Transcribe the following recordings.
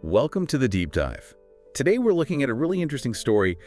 Welcome to the Deep Dive. Today we're looking at a really interesting story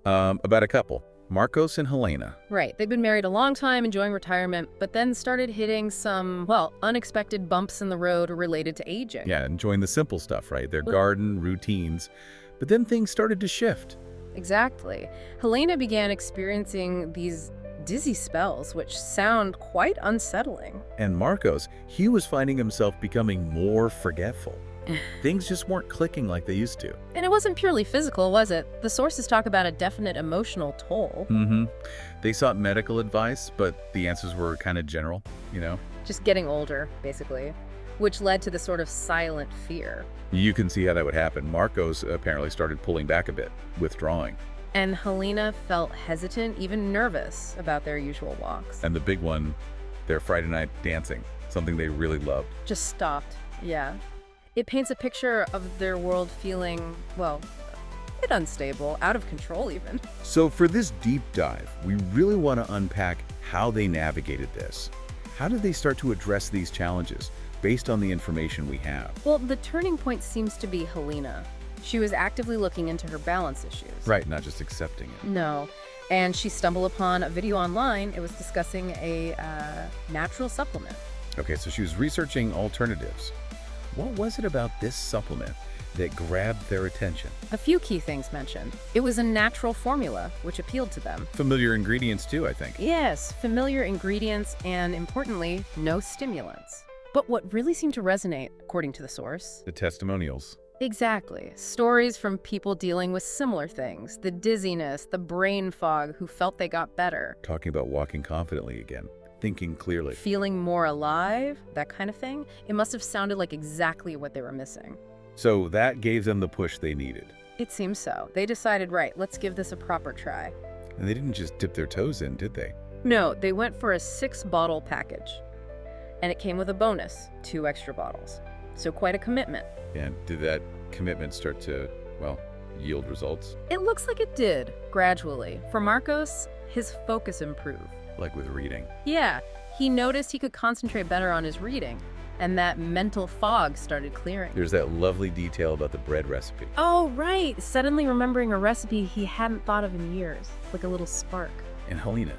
about a couple, Marcos and Helena. Right. They've been married a long time, enjoying retirement, but then started hitting some, well, unexpected bumps in the road related to aging. Yeah, enjoying the simple stuff, right? Their garden, routines. But then things started to shift. Exactly. Helena began experiencing these dizzy spells, which sound quite unsettling. And Marcos, he was finding himself becoming more forgetful. Things just weren't clicking like they used to. And it wasn't purely physical, was it? The sources talk about a definite emotional toll. They sought medical advice, but the answers were kind of general, Just getting older, basically, which led to the sort of silent fear. You can see how that would happen. Marcos apparently started pulling back a bit, withdrawing. And Helena felt hesitant, even nervous about their usual walks. And the big one, their Friday night dancing, something they really loved. Just stopped, yeah. It paints a picture of their world feeling, well, a bit unstable, out of control even. So for this deep dive, we really want to unpack how they navigated this. How did they start to address these challenges based on the information we have? Well, the turning point seems to be Helena. She was actively looking into her balance issues. Right, not just accepting it. No. And she stumbled upon a video online. It was discussing a natural supplement. Okay, so she was researching alternatives. What was it about this supplement that grabbed their attention? A few key things mentioned. It was a natural formula, which appealed to them. Familiar ingredients too, I think. Yes, familiar ingredients and, importantly, no stimulants. But what really seemed to resonate, according to the source... The testimonials. Exactly. Stories from people dealing with similar things. The dizziness, the brain fog, who felt they got better. Talking about walking confidently again. Thinking clearly. Feeling more alive, that kind of thing. It must have sounded like exactly what they were missing. So that gave them the push they needed. It seems so. They decided, right, let's give this a proper try. And they didn't just dip their toes in, did they? No, they went for a 6-bottle package. And it came with a bonus, 2 extra bottles. So quite a commitment. And did that commitment start to, well, yield results? It looks like it did, gradually. For Marcos, his focus improved. Like with reading. Yeah, he noticed he could concentrate better on his reading, and that mental fog started clearing. There's that lovely detail about the bread recipe. Oh, right. Suddenly remembering a recipe he hadn't thought of in years, like a little spark. And Helena,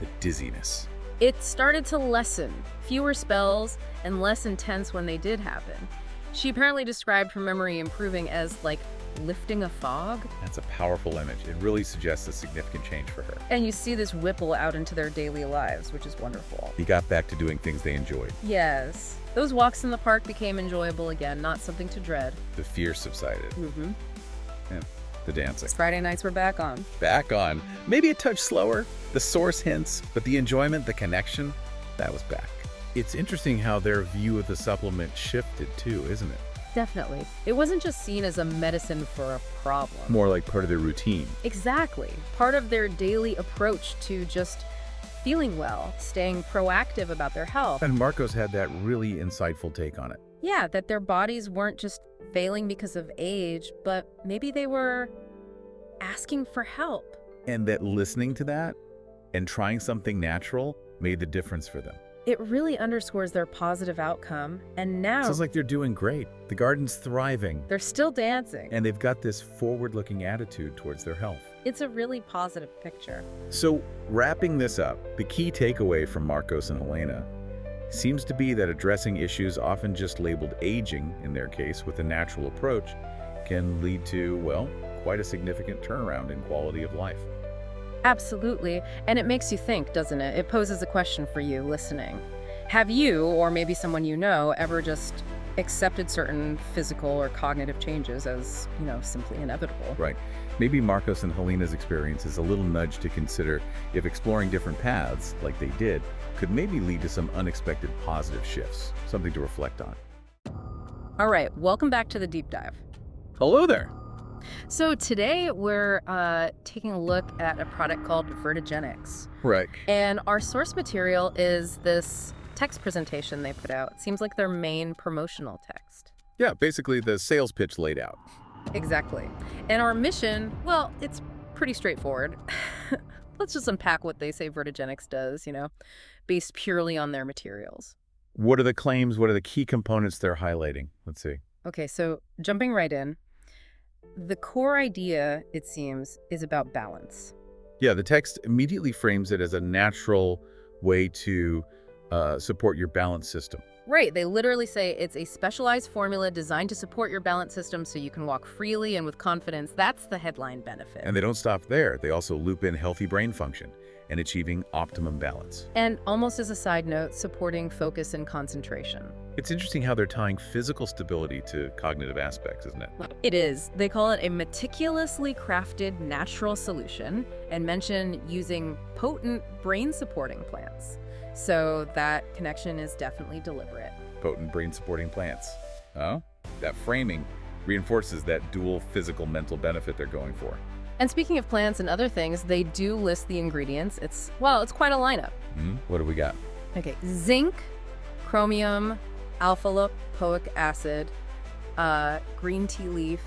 the dizziness. It started to lessen, fewer spells, and less intense when they did happen. She apparently described her memory improving as, like, lifting a fog. That's a powerful image. It really suggests a significant change for her. And you see this ripple out into their daily lives, which is wonderful. He got back to doing things they enjoyed. Yes. Those walks in the park became enjoyable again, not something to dread. The fear subsided. And the dancing. Friday nights were back on. Back on. Maybe a touch slower. The source hints, but the enjoyment, the connection, that was back. It's interesting how their view of the supplement shifted too, isn't it? Definitely. It wasn't just seen as a medicine for a problem. More like part of their routine. Exactly. Part of their daily approach to just feeling well, staying proactive about their health. And Marcos had that really insightful take on it. Yeah, that their bodies weren't just failing because of age, but maybe they were asking for help. And that listening to that and trying something natural made the difference for them. It really underscores their positive outcome, and now... Sounds like they're doing great. The garden's thriving. They're still dancing. And they've got this forward-looking attitude towards their health. It's a really positive picture. So, wrapping this up, the key takeaway from Marcos and Helena seems to be that addressing issues often just labeled aging, in their case, with a natural approach, can lead to, well, quite a significant turnaround in quality of life. Absolutely. And it makes you think, doesn't it? It poses a question for you listening. Have you, or maybe someone you know, ever just accepted certain physical or cognitive changes as, simply inevitable? Right. Maybe Marcos and Helena's experience is a little nudge to consider if exploring different paths, like they did, could maybe lead to some unexpected positive shifts. Something to reflect on. All right. Welcome back to the Deep Dive. Hello there. So today we're taking a look at a product called Vertigenics. Right. And our source material is this text presentation they put out. It seems like their main promotional text. Yeah, basically the sales pitch laid out. Exactly. And our mission, well, it's pretty straightforward. Let's just unpack what they say Vertigenics does, based purely on their materials. What are the claims? What are the key components they're highlighting? Let's see. Okay, so jumping right in, the core idea, it seems, is about balance. Yeah, the text immediately frames it as a natural way to support your balance system. Right, they literally say it's a specialized formula designed to support your balance system so you can walk freely and with confidence. That's the headline benefit. And they don't stop there. They also loop in healthy brain function and achieving optimum balance. And almost as a side note, supporting focus and concentration. It's interesting how they're tying physical stability to cognitive aspects, isn't it? It is. They call it a meticulously crafted natural solution and mention using potent brain-supporting plants. So that connection is definitely deliberate. Potent brain-supporting plants. Oh, that framing reinforces that dual physical-mental benefit they're going for. And speaking of plants and other things, they do list the ingredients. It's quite a lineup. What do we got? Okay, zinc, chromium, alpha-lipoic acid, green tea leaf,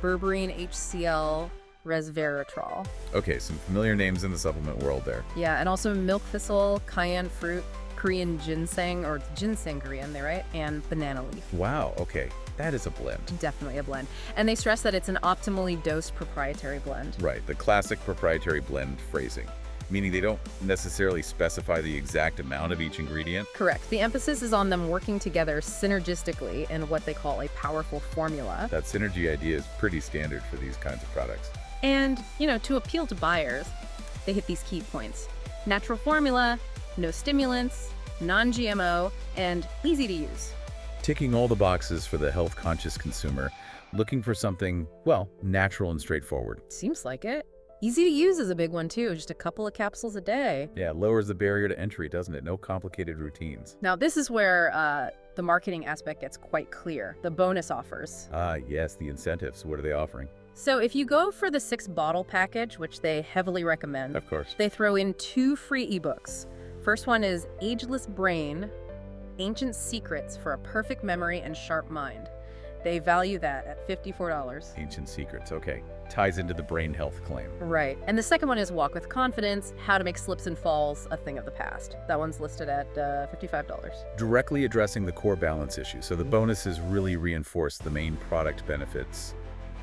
berberine HCl, resveratrol. Okay, some familiar names in the supplement world there. Yeah, and also milk thistle, cayenne fruit, Korean ginseng, or ginseng Korean, right? And banana leaf. Wow, okay. That is a blend. Definitely a blend. And they stress that it's an optimally dosed proprietary blend. Right, the classic proprietary blend phrasing, meaning they don't necessarily specify the exact amount of each ingredient. Correct. The emphasis is on them working together synergistically in what they call a powerful formula. That synergy idea is pretty standard for these kinds of products. And, to appeal to buyers, they hit these key points. Natural formula, no stimulants, non-GMO, and easy to use. Ticking all the boxes for the health-conscious consumer, looking for something, well, natural and straightforward. Seems like it. Easy to use is a big one, too. Just a couple of capsules a day. Yeah, it lowers the barrier to entry, doesn't it? No complicated routines. Now, this is where the marketing aspect gets quite clear. The bonus offers. Ah, yes, the incentives. What are they offering? So if you go for the 6-bottle package, which they heavily recommend, Of course. they throw in 2 free ebooks. First one is Ageless Brain, Ancient Secrets for a Perfect Memory and Sharp Mind. They value that at $54. Ancient secrets, okay. Ties into the brain health claim. Right. And the second one is Walk with Confidence, How to Make Slips and Falls a Thing of the Past. That one's listed at $55. Directly addressing the core balance issue, so the bonuses really reinforce the main product benefits.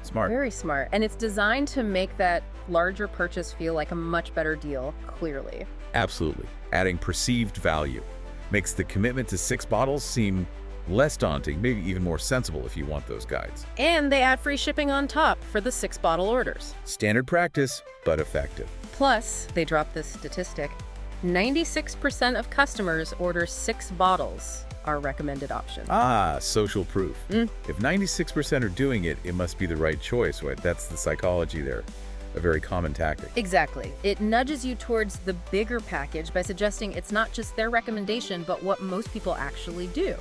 Smart. Very smart. And it's designed to make that larger purchase feel like a much better deal, clearly. Absolutely. Adding perceived value makes the commitment to 6 bottles seem less daunting, maybe even more sensible if you want those guides. And they add free shipping on top for the 6-bottle orders. Standard practice, but effective. Plus, they drop this statistic, 96% of customers order 6 bottles, our recommended option. Ah, social proof. If 96% are doing it, it must be the right choice, right? That's the psychology there. A very common tactic. Exactly. It nudges you towards the bigger package by suggesting it's not just their recommendation, but what most people actually do.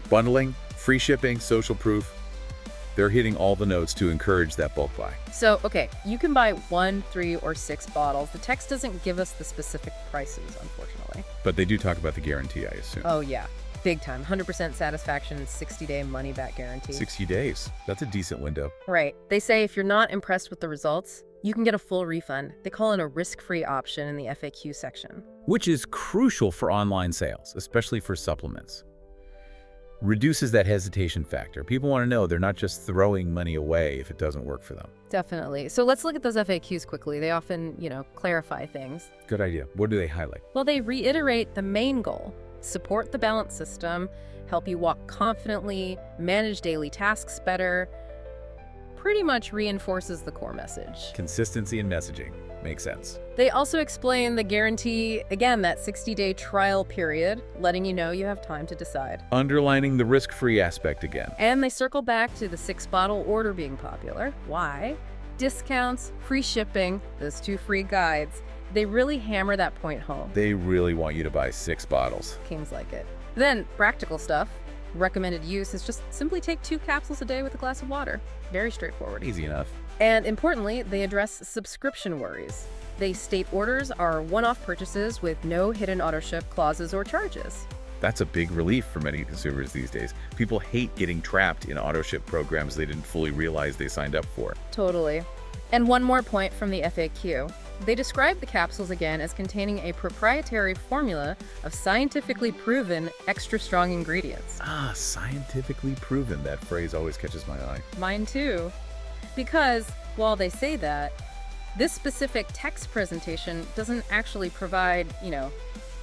Bundling, free shipping, social proof. They're hitting all the notes to encourage that bulk buy. So, okay, you can buy 1, 3, or 6 bottles. The text doesn't give us the specific prices, unfortunately. But they do talk about the guarantee, I assume. Oh, yeah. Big time. 100% satisfaction, 60-day money-back guarantee. 60 days. That's a decent window. Right. They say if you're not impressed with the results, you can get a full refund. They call it a risk-free option in the FAQ section. Which is crucial for online sales, especially for supplements. Reduces that hesitation factor. People want to know they're not just throwing money away if it doesn't work for them. Definitely. So let's look at those FAQs quickly. They often, clarify things. Good idea. What do they highlight? Well, they reiterate the main goal. Support the balance system, help you walk confidently, manage daily tasks better. Pretty much reinforces the core message. Consistency in messaging. Makes sense. They also explain the guarantee, again, that 60-day trial period, letting you know you have time to decide. Underlining the risk-free aspect again. And they circle back to the 6-bottle order being popular. Why? Discounts, free shipping, those 2 free guides. They really hammer that point home. They really want you to buy 6 bottles. Kings like it. Then, practical stuff. Recommended use is just simply take 2 capsules a day with a glass of water. Very straightforward. Easy enough. And importantly, they address subscription worries. They state orders are one-off purchases with no hidden auto-ship clauses or charges. That's a big relief for many consumers these days. People hate getting trapped in auto-ship programs they didn't fully realize they signed up for. Totally. And one more point from the FAQ. They describe the capsules again as containing a proprietary formula of scientifically proven extra strong ingredients. Ah, scientifically proven. That phrase always catches my eye. Mine too. Because while they say that, this specific text presentation doesn't actually provide,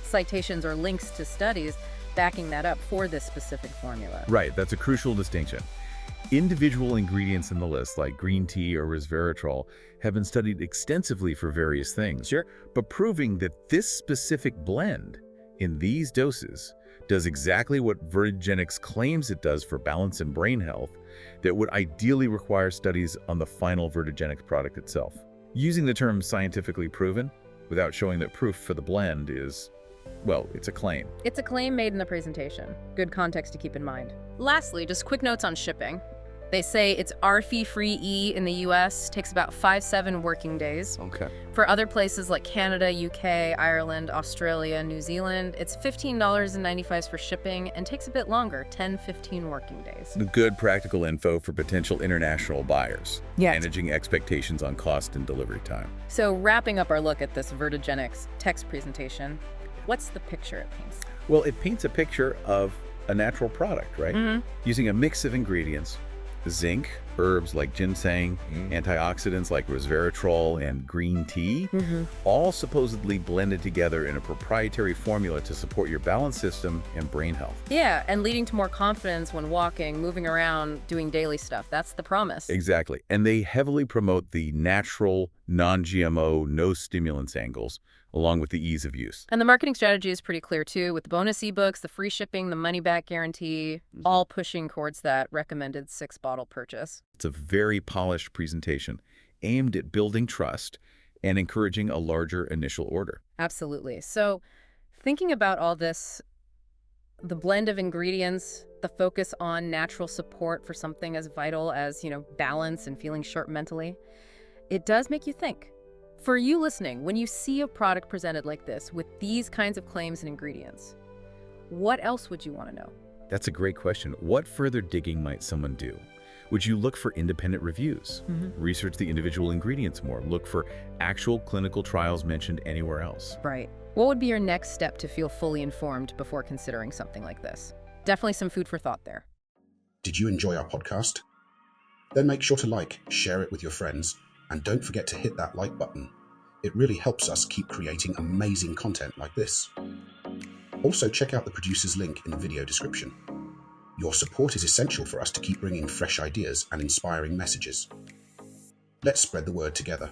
citations or links to studies backing that up for this specific formula. Right, that's a crucial distinction. Individual ingredients in the list, like green tea or resveratrol, have been studied extensively for various things. Sure. But proving that this specific blend in these doses does exactly what Vertigenics claims it does for balance and brain health, that would ideally require studies on the final Vertigenics product itself. Using the term scientifically proven without showing that proof for the blend is, well, it's a claim. It's a claim made in the presentation. Good context to keep in mind. Lastly, just quick notes on shipping. They say it's RFID-free E in the US, takes about 5-7 working days. Okay. For other places like Canada, UK, Ireland, Australia, New Zealand, it's $15.95 for shipping and takes a bit longer, 10-15 working days. Good practical info for potential international buyers. Yes. Managing expectations on cost and delivery time. So wrapping up our look at this Vertigenics text presentation, what's the picture it paints? Well, it paints a picture of a natural product, right? Mm-hmm. Using a mix of ingredients, zinc, herbs like ginseng, antioxidants like resveratrol, and green tea, all supposedly blended together in a proprietary formula to support your balance system and brain health. Yeah, and leading to more confidence when walking, moving around, doing daily stuff. That's the promise. Exactly. And they heavily promote the natural, non-GMO, no stimulants angles, along with the ease of use. And the marketing strategy is pretty clear too, with the bonus ebooks, the free shipping, the money-back guarantee, all pushing towards that recommended 6-bottle purchase. It's a very polished presentation aimed at building trust and encouraging a larger initial order. Absolutely. So thinking about all this, the blend of ingredients, the focus on natural support for something as vital as, balance and feeling sharp mentally, it does make you think. For you listening, when you see a product presented like this with these kinds of claims and ingredients, what else would you want to know? That's a great question. What further digging might someone do? Would you look for independent reviews? Research the individual ingredients more. Look for actual clinical trials mentioned anywhere else. Right. What would be your next step to feel fully informed before considering something like this? Definitely some food for thought there. Did you enjoy our podcast? Then make sure to like, share it with your friends, and don't forget to hit that like button. It really helps us keep creating amazing content like this. Also, check out the producer's link in the video description. Your support is essential for us to keep bringing fresh ideas and inspiring messages. Let's spread the word together.